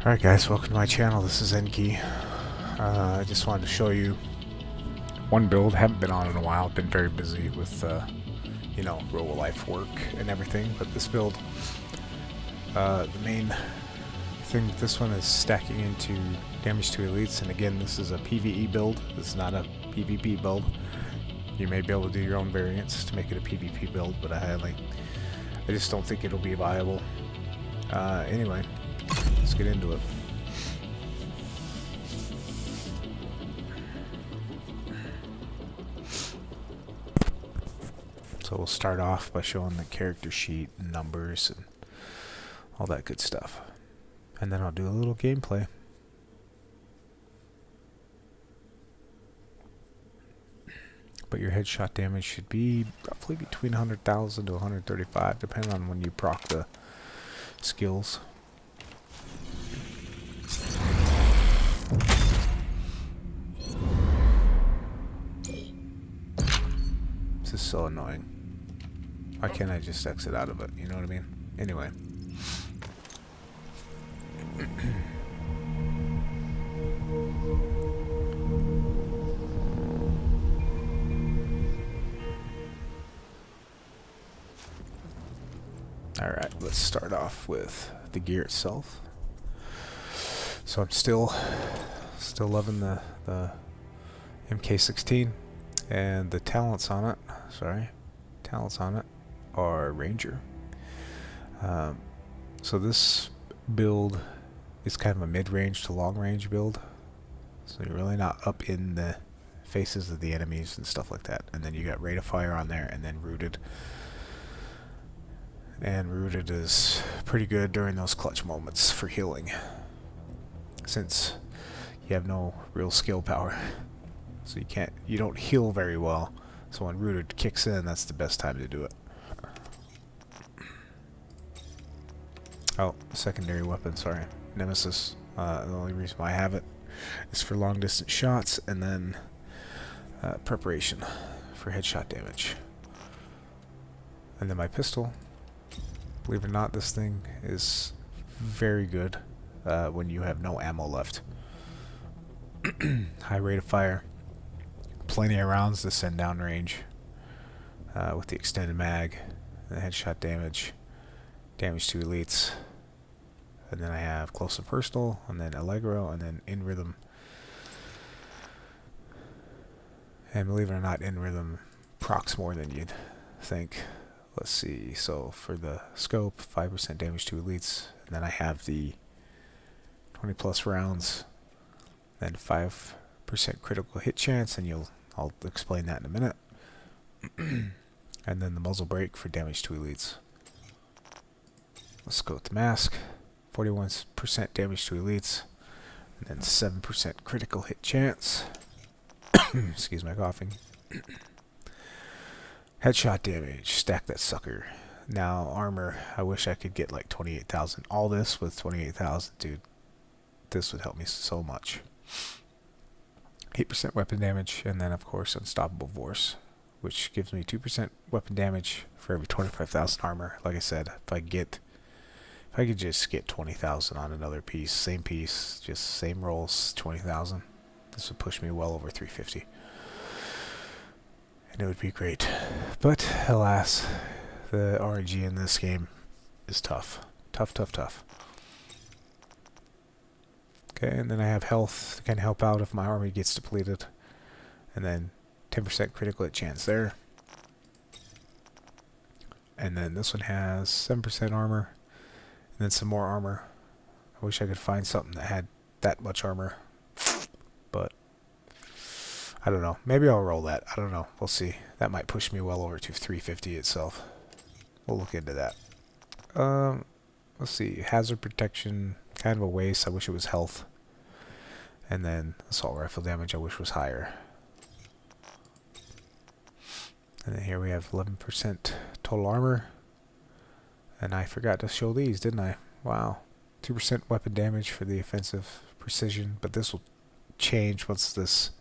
Alright guys, welcome to my channel. This is Enki. I just wanted to show you one build. Haven't been on in a while. Been very busy with, you know, real life work and everything. But this build, the main thing with this one is stacking into damage to elites. And again, this is a PVE build. This is not a PvP build. You may be able to do your own variants to make it a PvP build, but I just don't think it'll be viable. Anyway. Let's get into it. So we'll start off by showing the character sheet and numbers and all that good stuff. And then I'll do a little gameplay. But your headshot damage should be roughly between 100,000 to 135, depending on when you proc the skills. This is so annoying. Why can't I just exit out of it? You know what I mean? Anyway. Alright, let's start off with the gear itself. So I'm still loving the MK16 and the talents on it. Talents on it are Ranger. So this build is kind of a mid-range to long-range build. So you're really not up in the faces of the enemies and stuff like that. And then you got Rate of Fire on there, and then Rooted. And Rooted is pretty good during those clutch moments for healing, since you have no real skill power. So you don't heal very well. So when Rooted kicks in, that's the best time to do it. Oh, secondary weapon, sorry. Nemesis. The only reason why I have it is for long distance shots, and then preparation for headshot damage. And then my pistol. Believe it or not, this thing is very good when you have no ammo left. High rate of fire. Plenty of rounds to send down range with the extended mag, and the headshot damage, damage to elites, and then I have close and personal, and then Allegro, and then in rhythm. And believe it or not, in rhythm procs more than you'd think. Let's see. So for the scope, 5% damage to elites, and then I have the 20 plus rounds, then 5% critical hit chance, and I'll explain that in a minute. And then the muzzle brake for damage to elites. Let's go with the mask. 41% damage to elites, and then 7% critical hit chance. Excuse my coughing. Headshot damage. Stack that sucker. Now armor. I wish I could get like 28,000. All this with 28,000, dude. This would help me so much. 8% weapon damage, and then of course unstoppable force, which gives me 2% weapon damage for every 25,000 armor. Like I said, if I could just get 20,000 on another piece, same piece, just same rolls, 20,000, this would push me well over 350, and it would be great. But alas, the RNG in this game is tough. Tough. Okay, and then I have health to kind of help out if my army gets depleted. And then 10% critical hit chance there. And then this one has 7% armor. And then some more armor. I wish I could find something that had that much armor. But I don't know. Maybe I'll roll that. I don't know. We'll see. That might push me well over to 350 itself. We'll look into that. Let's see. Hazard protection. Kind of a waste. I wish it was health. And then assault rifle damage I wish was higher. And then here we have 11% total armor. And I forgot to show these, didn't I? Wow. 2% weapon damage for the offensive precision. But this will change once this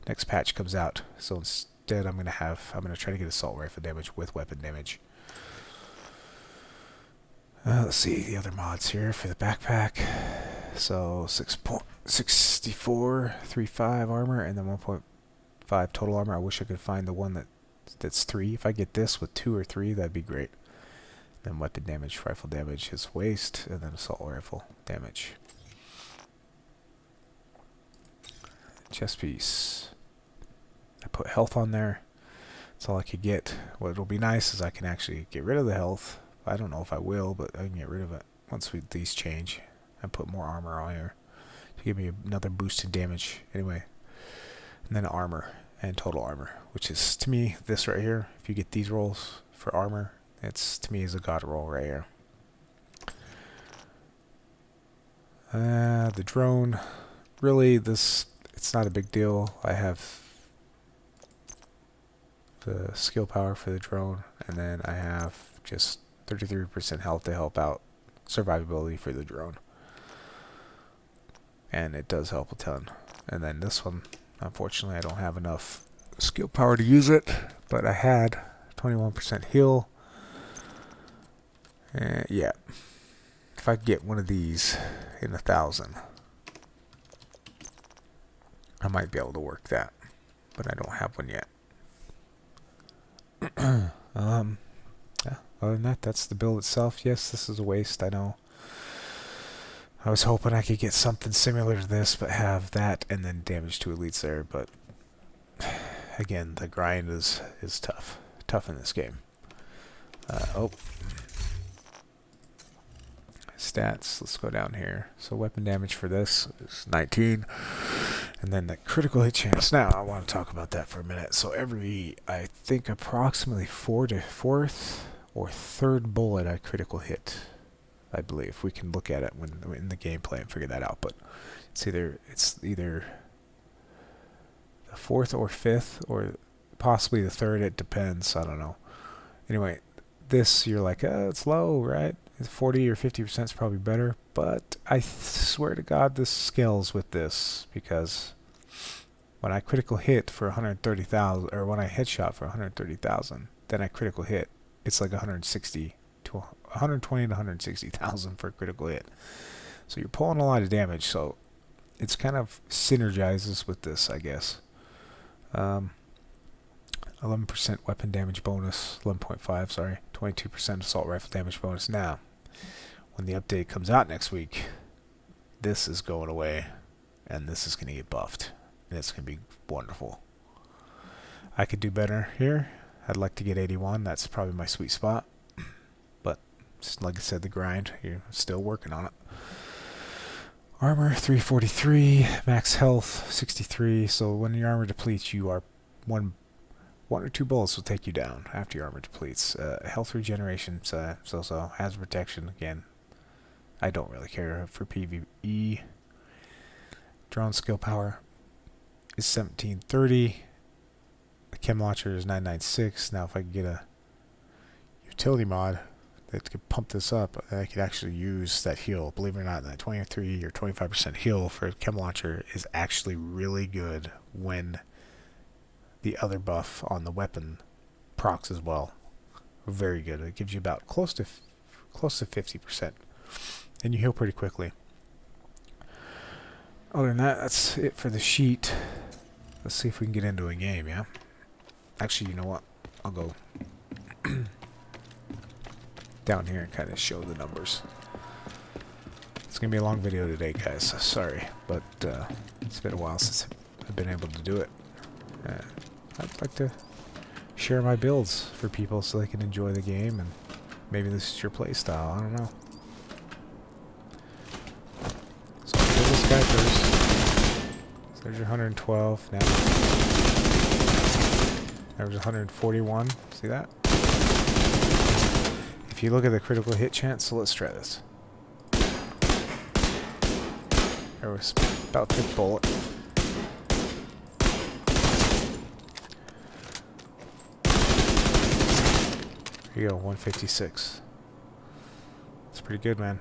next patch comes out. So instead I'm going to try to get assault rifle damage with weapon damage. Let's see the other mods here for the backpack. So 6.6435 armor and then 1.5 total armor. I wish I could find the one that's 3. If I get this with 2 or 3, that'd be great. Then weapon damage, rifle damage is waste, and then assault rifle damage. Chest piece. I put health on there. That's all I could get. What'll be nice is I can actually get rid of the health. I don't know if I will, but I can get rid of it once these change. And put more armor on here to give me another boost in damage. Anyway, and then armor and total armor, which is to me this right here. If you get these rolls for armor, it's to me is a god roll right here. The drone, really it's not a big deal. I have the skill power for the drone, and then I have just 33% health to help out survivability for the drone. And it does help a ton. And then this one, unfortunately, I don't have enough skill power to use it, but I had 21% heal. Yeah. If I get one of these in 1,000, I might be able to work that, but I don't have one yet. Yeah, other than that, that's the build itself. Yes, this is a waste, I know. I was hoping I could get something similar to this, but have that and then damage to elites there, but again, the grind is tough. Tough in this game. Stats, let's go down here. So weapon damage for this is 19. And then the critical hit chance. Now, I want to talk about that for a minute. So every, I think approximately 4th or 3rd bullet I critical hit, I believe. We can look at it when in the gameplay and figure that out. But it's either the 4th or 5th or possibly the 3rd. It depends. I don't know. Anyway, this you're like, it's low, right? 40 or 50% is probably better, but I swear to God this scales with this, because when I critical hit for 130,000, or when I headshot for 130,000, then I critical hit, it's like 120 to 160,000 for a critical hit. So you're pulling a lot of damage, so it's kind of synergizes with this, I guess. 11% weapon damage bonus, 11.5, sorry, 22% assault rifle damage bonus. Now, when the update comes out next week, this is going away, and this is going to get buffed, and it's going to be wonderful. I could do better here. I'd like to get 81. That's probably my sweet spot, but just like I said, the grind, you're still working on it. Armor 343, max health 63. So when your armor depletes, you are one or 2 bullets will take you down after your armor depletes. Health regeneration, so hazard protection, again, I don't really care for PVE. Drone skill power is 1730. The chem launcher is 996. Now if I could get a utility mod that could pump this up, I could actually use that heal. Believe it or not, that 23 or 25% heal for a chem launcher is actually really good when the other buff on the weapon procs as well. Very good. It gives you about close to 50%, and you heal pretty quickly. Other than that, that's it for the sheet. Let's see if we can get into a game. Yeah. Actually, you know what? I'll go down here and kind of show the numbers. It's gonna be a long video today, guys. Sorry, but it's been a while since I've been able to do it. I'd like to share my builds for people so they can enjoy the game, and maybe this is your play style. I don't know. So I'll kill this guy first. So there's your 112. Now there's 141. See that? If you look at the critical hit chance, so let's try this. There was about 5th bullet. Here you go, 156. It's pretty good, man.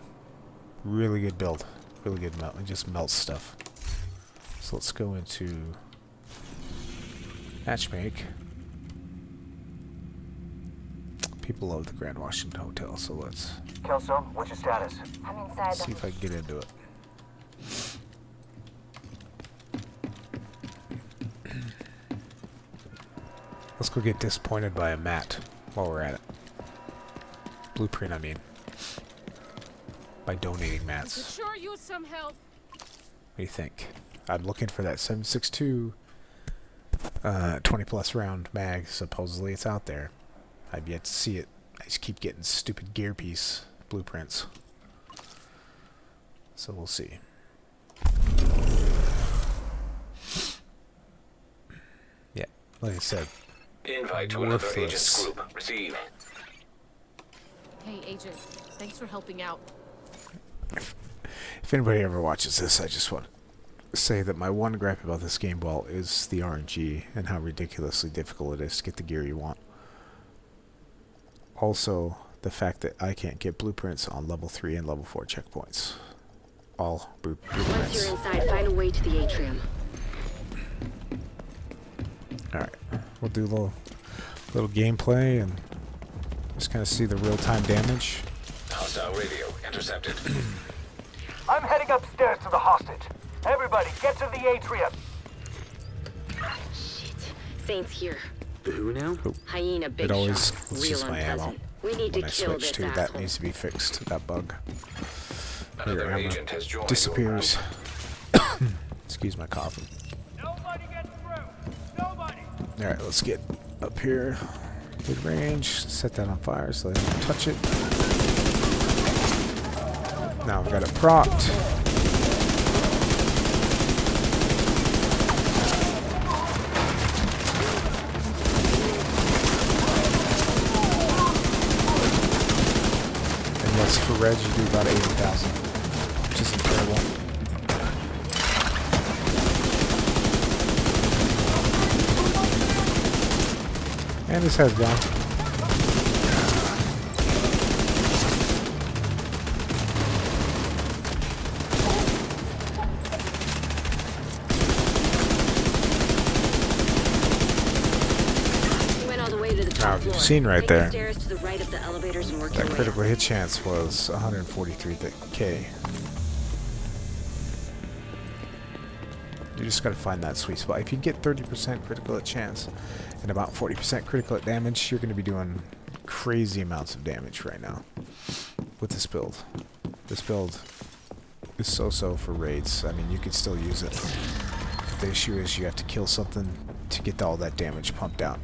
Really good build. Really good melt. It just melts stuff. So let's go into matchmake. People love the Grand Washington Hotel, so let's Kelso, what's your status? I'm inside. see if I can get into it. Let's go get disappointed by a mat while we're at it. Blueprint, I mean. By donating mats. Sure use some help. What do you think? I'm looking for that 7.62 20 plus round mag. Supposedly it's out there. I've yet to see it. I just keep getting stupid gear piece blueprints. So we'll see. Yeah, like I said. Invite to another agent's group. Receive. Hey, Agent. Thanks for helping out. If anybody ever watches this, I just want to say that my one gripe about this game ball is the RNG and how ridiculously difficult it is to get the gear you want. Also, the fact that I can't get blueprints on level 3 and level 4 checkpoints. All blueprints. Once you're inside, find a way to the atrium. Alright, we'll do a little gameplay and just kind of see the real-time damage. Hostile radio intercepted. I'm heading upstairs to the hostage. Everybody, get to the atrium. Shit. Saint's here. The who now? Oh, Hyena big it always shot. was Real just my ammo. unpleasant. We need to When I kill switch this to, that asshole. needs to be fixed, that bug. Another Your ammo agent has joined. disappears. Excuse my coughing. Nobody get through. Nobody. Alright, let's get up here. Mid range. Set that on fire so they don't touch it. Now I've got it propped. And yes, for Reg you do about 80,000, which is incredible. And his head's gone. You went all the way to the Now, top if you've floor. seen right Take the there, stairs to the right of the elevators and work that your way critical up. hit chance was 143k. You just gotta find that sweet spot. If you get 30% critical hit chance and about 40% critical hit damage, you're gonna be doing crazy amounts of damage right now with this build. This build is so-so for raids. I mean, you could still use it. The issue is you have to kill something to get all that damage pumped out.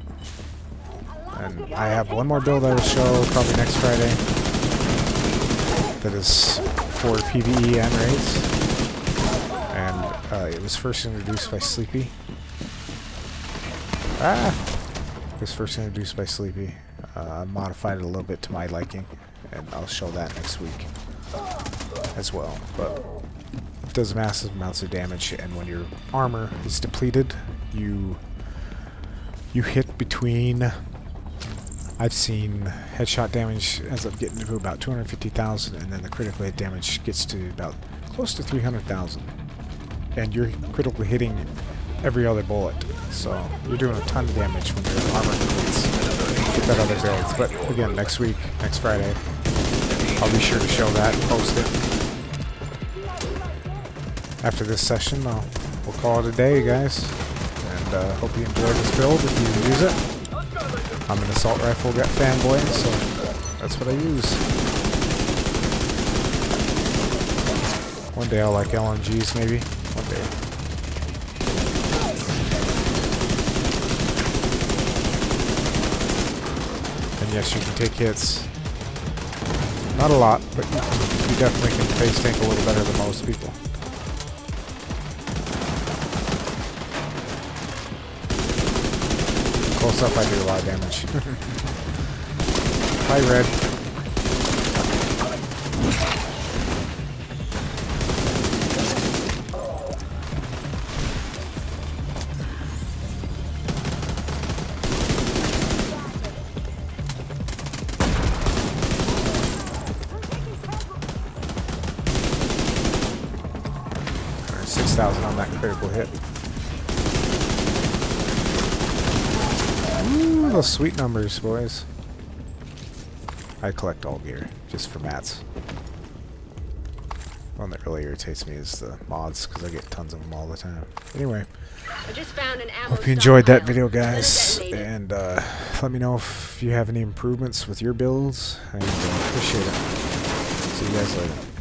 And I have one more build I will show probably next Friday that is for PVE and raids. And it was first introduced by Sleepy. It was first introduced by Sleepy. I modified it a little bit to my liking, and I'll show that next week as well. But it does massive amounts of damage, and when your armor is depleted, you hit between... I've seen headshot damage ends up getting to about 250,000, and then the critical hit damage gets to about close to 300,000. And you're critically hitting every other bullet, so you're doing a ton of damage when your armor depletes. Get that other build. But again, next week, next Friday, I'll be sure to show that and post it. After this session, we'll call it a day, guys. And hope you enjoyed this build if you use it. I'm an assault rifle fanboy, so that's what I use. One day I'll like LMGs, maybe. One day. And yes, you can take hits. Not a lot, but you definitely can face tank a little better than most people. Close up, I do a lot of damage. Hi, Red. Alright, 6,000 on that critical hit. Ooh, those sweet numbers, boys. I collect all gear, just for mats. one that really irritates me is the mods, because I get tons of them all the time. Anyway, I just found an ammo hope you enjoyed that stockpile. video, Gonna guys, detonate it. and let me know if you have any improvements with your builds, and appreciate it. See you guys later.